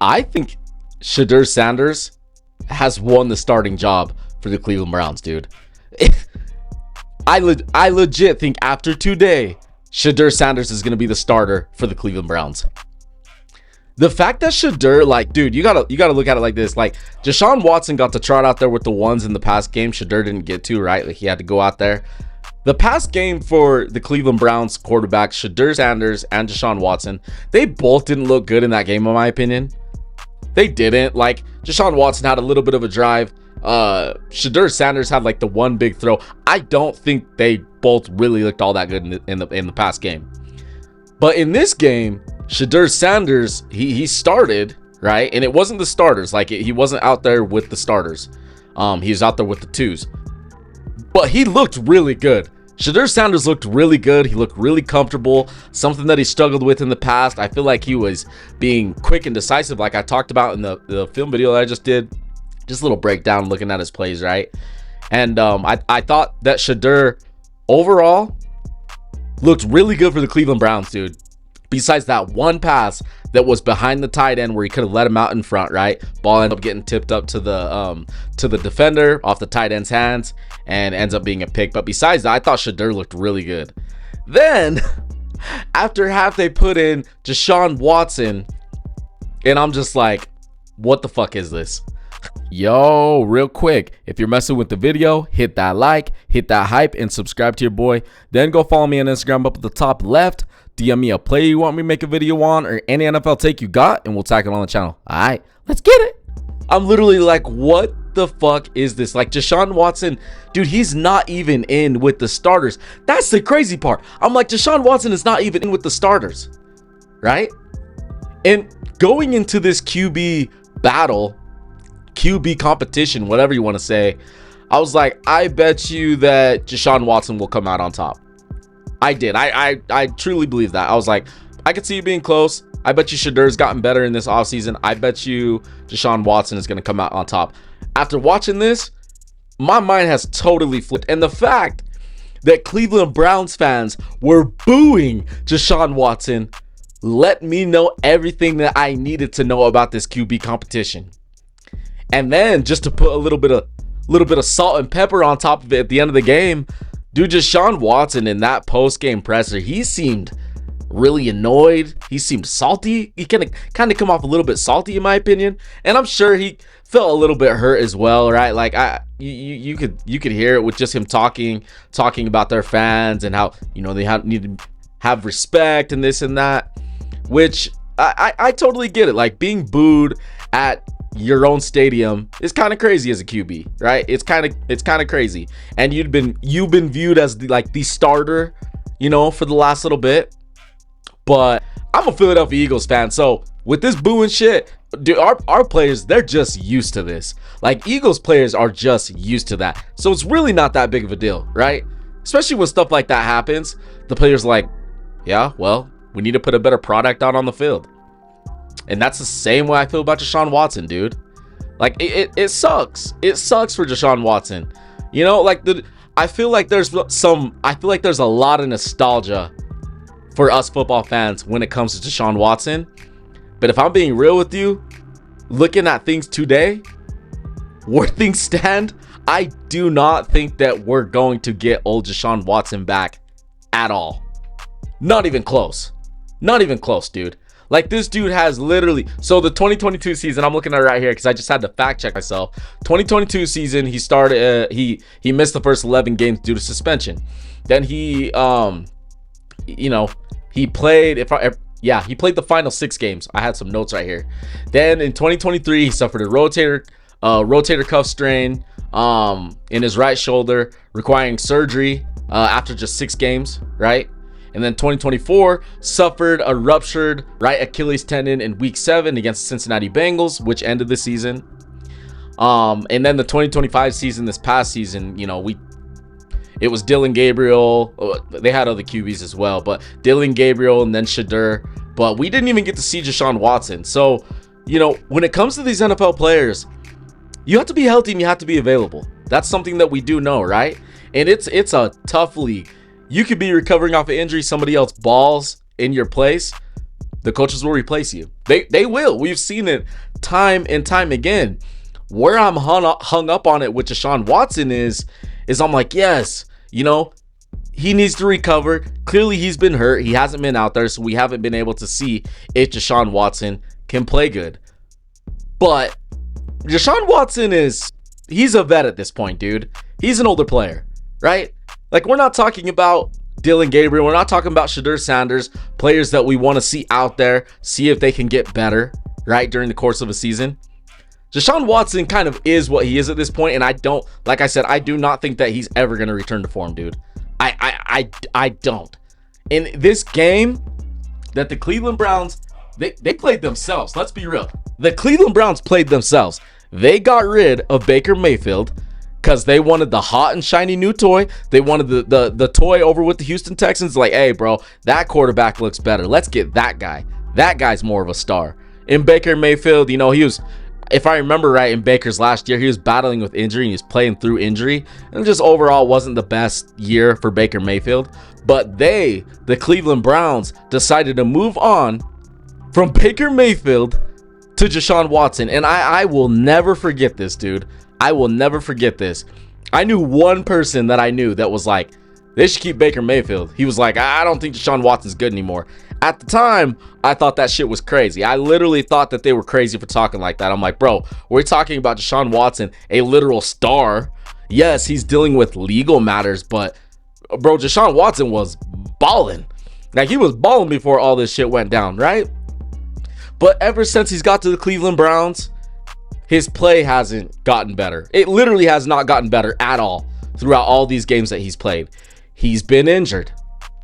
I think Shadur Sanders has won the starting job for the Cleveland Browns, dude. I legit think after today, Shadur Sanders is going to be the starter for the Cleveland Browns. The fact that Shadur, like, dude, you gotta look at it like this. Like, Deshaun Watson got to trot out there with the ones in the past game. Shadur didn't get to, right? Like, he had to go out there. The past game for the Cleveland Browns quarterbacks, Shadur Sanders and Deshaun Watson, they both didn't look good in that game, in my opinion. They didn't. Like, Deshaun Watson had a little bit of a drive. Shadur Sanders had like the one big throw. I don't think they both really looked all that good in the past game. But in this game, Shadur Sanders, he started, right? And it wasn't the starters. Like, he wasn't out there with the starters. He was out there with the twos. But he looked really good. Shadur Sanders looked really good. He looked really comfortable. Something that he struggled with in the past. I feel like he was being quick and decisive, like I talked about in the film video that I just did. Just a little breakdown looking at his plays, right? And I thought that Shadur overall looked really good for the Cleveland Browns, dude. Besides that one pass that was behind the tight end where he could have let him out in front, right? Ball ended up getting tipped up to the defender off the tight end's hands and ends up being a pick. But besides that, I thought Shadur looked really good. Then after half, they put in Deshaun Watson, and I'm just like, what the fuck is this? Yo, real quick, if you're messing with the video, hit that like, hit that hype, and subscribe to your boy. Then go follow me on Instagram up at the top left. DM me a play you want me to make a video on, or any NFL take you got, and we'll tack it on the channel. All right, let's get it. I'm literally like, what the fuck is this? Like, Deshaun Watson, dude, he's not even in with the starters. That's the crazy part. I'm like, Deshaun Watson is not even in with the starters, right? And going into this QB battle, QB competition, whatever you want to say, I was like, I bet you that Deshaun Watson will come out on top. I did. I truly believe that. I was like, I could see you being close. I bet you Shadur's gotten better in this offseason. I bet you Deshaun Watson is going to come out on top. After watching this, my mind has totally flipped. And the fact that Cleveland Browns fans were booing Deshaun Watson let me know everything that I needed to know about this QB competition. And then just to put a little bit of salt and pepper on top of it at the end of the game, dude, Deshaun Watson in that post-game presser, he seemed really annoyed. He seemed salty. He kind of come off a little bit salty in my opinion, and I'm sure he felt a little bit hurt as well, right? Like you could hear it with just him talking about their fans and how, you know, they need to have respect and this and that, which I totally get it. Like, being booed at your own stadium is kind of crazy as a QB, right? It's kind of crazy. And you've been viewed as the starter, you know, for the last little bit. But I'm a Philadelphia Eagles fan, so with this booing shit, dude, our players, they're just used to this. Like, Eagles players are just used to that. So it's really not that big of a deal, right? Especially when stuff like that happens. The players like, yeah, well, we need to put a better product out on the field. And that's the same way I feel about Deshaun Watson, dude. Like, it sucks. It sucks for Deshaun Watson. You know, like, I feel like there's a lot of nostalgia for us football fans when it comes to Deshaun Watson. But if I'm being real with you, looking at things today, where things stand, I do not think that we're going to get old Deshaun Watson back at all. Not even close. Not even close, dude. Like, this dude has literally, so the 2022 season, I'm looking at it right here because I just had to fact check myself. 2022 season, he started, he missed the first 11 games due to suspension. Then he, you know, he played, he played the final 6 games. I had some notes right here. Then in 2023, he suffered a rotator cuff strain in his right shoulder, requiring surgery after just 6 games, right? And then 2024 suffered a ruptured right Achilles tendon in week 7 against the Cincinnati Bengals, which ended the season. And then the 2025 season, this past season, you know, it was Dylan Gabriel. They had other QBs as well, but Dylan Gabriel and then Shadur. But we didn't even get to see Deshaun Watson. So, you know, when it comes to these NFL players, you have to be healthy and you have to be available. That's something that we do know, right? And it's a tough league. You could be recovering off an injury, somebody else balls in your place. The coaches will replace you. They will. We've seen it time and time again. Where I'm hung up on it with Deshaun Watson is I'm like, yes, you know, he needs to recover. Clearly, he's been hurt. He hasn't been out there, so we haven't been able to see if Deshaun Watson can play good. But Deshaun Watson he's a vet at this point, dude. He's an older player, right? Like, we're not talking about Dylan Gabriel. We're not talking about Shedeur Sanders, players that we want to see out there, see if they can get better, right, during the course of a season. Deshaun Watson kind of is what he is at this point, and I do not think that he's ever going to return to form, dude. I don't. In this game that the Cleveland Browns, they played themselves. Let's be real. The Cleveland Browns played themselves. They got rid of Baker Mayfield because they wanted the hot and shiny new toy. They wanted the toy over with the Houston Texans. Like, hey, bro, that quarterback looks better. Let's get that guy. That guy's more of a star. In Baker Mayfield, you know, he was, if I remember right, in Baker's last year, he was battling with injury and he was playing through injury. And just overall wasn't the best year for Baker Mayfield. But the Cleveland Browns, decided to move on from Baker Mayfield to Deshaun Watson. And I will never forget this, dude. I will never forget this. I knew one person that I knew that was like, they should keep Baker Mayfield. He was like, I don't think Deshaun Watson's good anymore. At the time, I thought that shit was crazy. I literally thought that they were crazy for talking like that. I'm like, bro, we're talking about Deshaun Watson, a literal star. Yes, he's dealing with legal matters, but bro, Deshaun Watson was balling. Like, he was balling before all this shit went down, right? But ever since he's got to the Cleveland Browns, his play hasn't gotten better. It literally has not gotten better at all throughout all these games that he's played. He's been injured,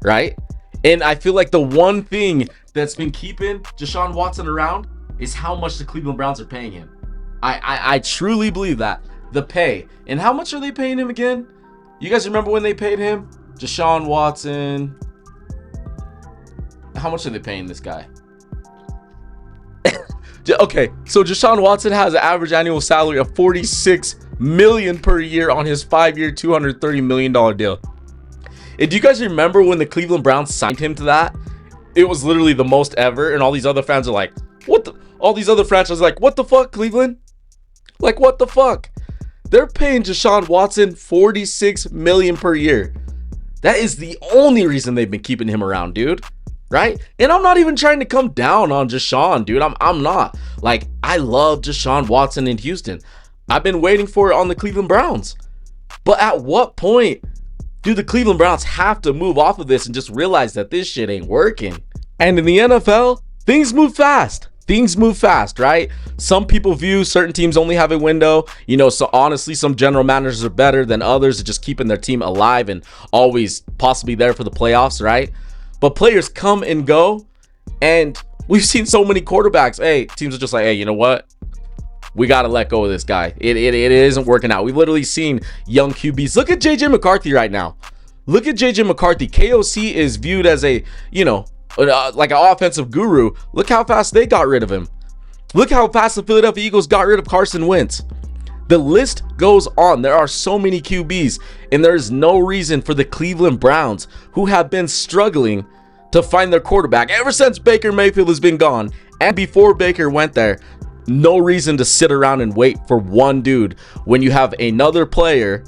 right? And I feel like the one thing that's been keeping Deshaun Watson around is how much the Cleveland Browns are paying him. I truly believe that. The pay. And how much are they paying him again? You guys remember when they paid him? Deshaun Watson. How much are they paying this guy? Okay, so Deshaun Watson has an average annual salary of $46 million per year on his 5-year, $230 million deal. And do you guys remember when the Cleveland Browns signed him to that? It was literally the most ever, and all these other fans are like, what the? All these other franchises are like, what the fuck, Cleveland? Like, what the fuck? They're paying Deshaun Watson $46 million per year. That is the only reason they've been keeping him around, dude. Right? And I'm not even trying to come down on Deshaun, dude. I'm not. Like, I love Deshaun Watson in Houston. I've been waiting for it on the Cleveland Browns. But at what point do the Cleveland Browns have to move off of this and just realize that this shit ain't working? And in the NFL, things move fast. Things move fast, right? Some people view certain teams only have a window. You know, so honestly, some general managers are better than others at just keeping their team alive and always possibly there for the playoffs, right? But players come and go, and we've seen so many quarterbacks. Hey, teams are just like, hey, you know what? We got to let go of this guy. It isn't working out. We've literally seen young QBs. Look at JJ McCarthy right now. Look at JJ McCarthy. KOC is viewed as a, you know, like an offensive guru. Look how fast they got rid of him. Look how fast the Philadelphia Eagles got rid of Carson Wentz. The list goes on. There are so many QBs, and there is no reason for the Cleveland Browns, who have been struggling to find their quarterback ever since Baker Mayfield has been gone, and before Baker went there, no reason to sit around and wait for one dude when you have another player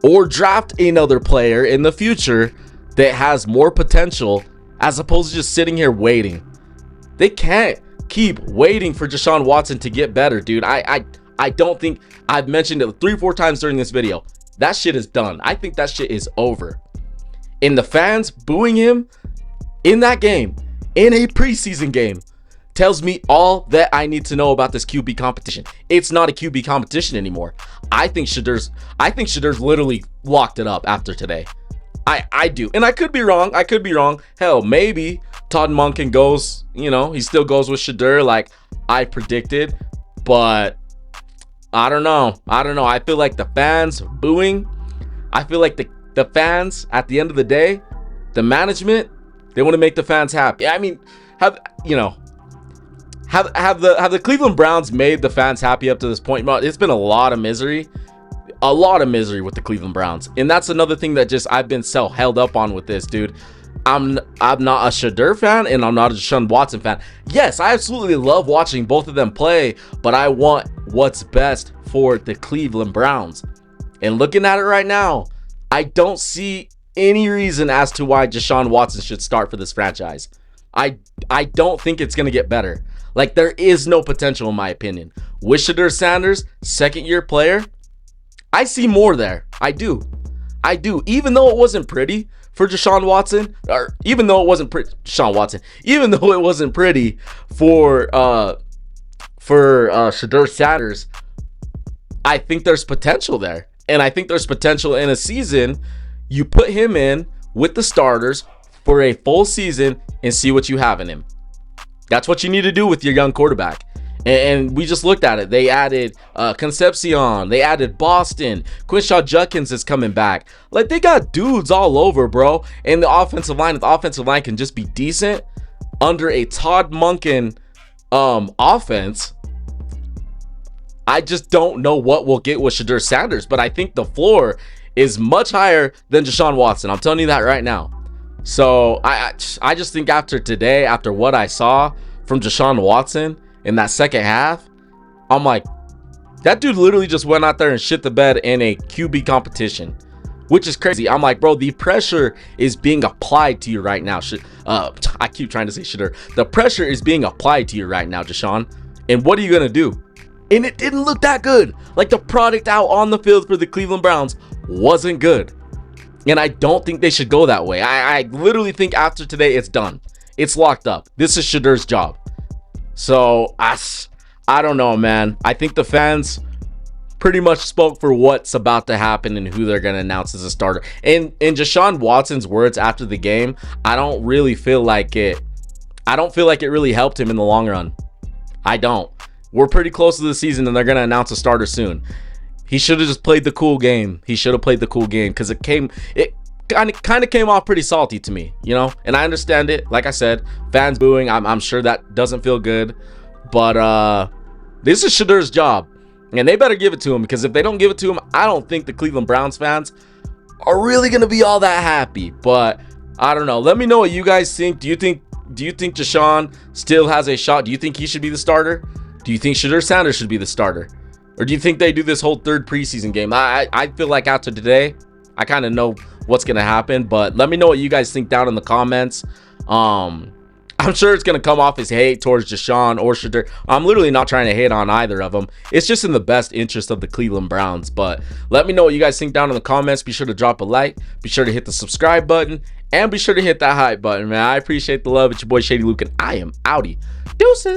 or draft another player in the future that has more potential, as opposed to just sitting here waiting. They can't keep waiting for Deshaun Watson to get better, dude. I don't think, I've mentioned it 3-4 times during this video, that shit is done. I think that shit is over. And the fans booing him in that game, in a preseason game, tells me all that I need to know about this QB competition. It's not a QB competition anymore. I think Shedeur's literally locked it up after today. I do. And I could be wrong. Hell, maybe Todd Monken goes, you know, he still goes with Shedeur like I predicted, but I don't know. I feel like the fans booing, I feel like the fans, at the end of the day, the management, they want to make the fans happy. I mean, have the Cleveland Browns made the fans happy up to this point? It's been a lot of misery with the Cleveland Browns. And that's another thing that just I've been so held up on with this, dude. I'm not a Shedeur fan, and I'm not a Deshaun Watson fan. Yes, I absolutely love watching both of them play, but I want what's best for the Cleveland Browns. And looking at it right now, I don't see any reason as to why Deshaun Watson should start for this franchise. I don't think it's going to get better. Like, there is no potential in my opinion. With Shedeur Sanders, second-year player, I see more there. I do. Even though it wasn't pretty for Deshaun Watson, or even though it wasn't pretty, Deshaun Watson, even though it wasn't pretty for Shedeur Sanders, I think there's potential there. And I think there's potential in a season. You put him in with the starters for a full season and see what you have in him. That's what you need to do with your young quarterback. And we just looked at it. They added Concepcion. They added Boston. Quinshaw Judkins is coming back. Like, they got dudes all over, bro. And the offensive line, if the offensive line can just be decent under a Todd Monken offense, I just don't know what we'll get with Shedeur Sanders. But I think the floor is much higher than Deshaun Watson. I'm telling you that right now. So I just think after today, after what I saw from Deshaun Watson in that second half, I'm like, that dude literally just went out there and shit the bed in a QB competition, which is crazy. I'm like, bro, the pressure is being applied to you right now. I keep trying to say Shedeur. The pressure is being applied to you right now, Deshaun. And what are you going to do? And it didn't look that good. Like, the product out on the field for the Cleveland Browns wasn't good. And I don't think they should go that way. I literally think after today, it's done. It's locked up. This is Shedeur's job. So, I don't know, man. I think the fans pretty much spoke for what's about to happen and who they're going to announce as a starter. And in Deshaun Watson's words after the game, I don't feel like it really helped him in the long run. I don't. We're pretty close to the season and they're going to announce a starter soon. He should have just played the cool game. Because it kind of came off pretty salty to me, you know? And I understand it. Like I said, fans booing, I'm sure that doesn't feel good. But this is Shedeur's job. And they better give it to him, because if they don't give it to him, I don't think the Cleveland Browns fans are really going to be all that happy. But I don't know. Let me know what you guys think. Do you think Deshaun still has a shot? Do you think he should be the starter? Do you think Shedeur Sanders should be the starter? Or do you think they do this whole third preseason game? I feel like after today, I kind of know what's going to happen. But let me know what you guys think down in the comments. I'm sure it's going to come off as hate towards Deshaun or Shedeur. I'm literally not trying to hate on either of them. It's just in the best interest of the Cleveland Browns. But let me know what you guys think down in the comments. Be sure to drop a like. Be sure to hit the subscribe button. And be sure to hit that hype button, man. I appreciate the love. It's your boy Shady Luke, and I am outie. Deuces.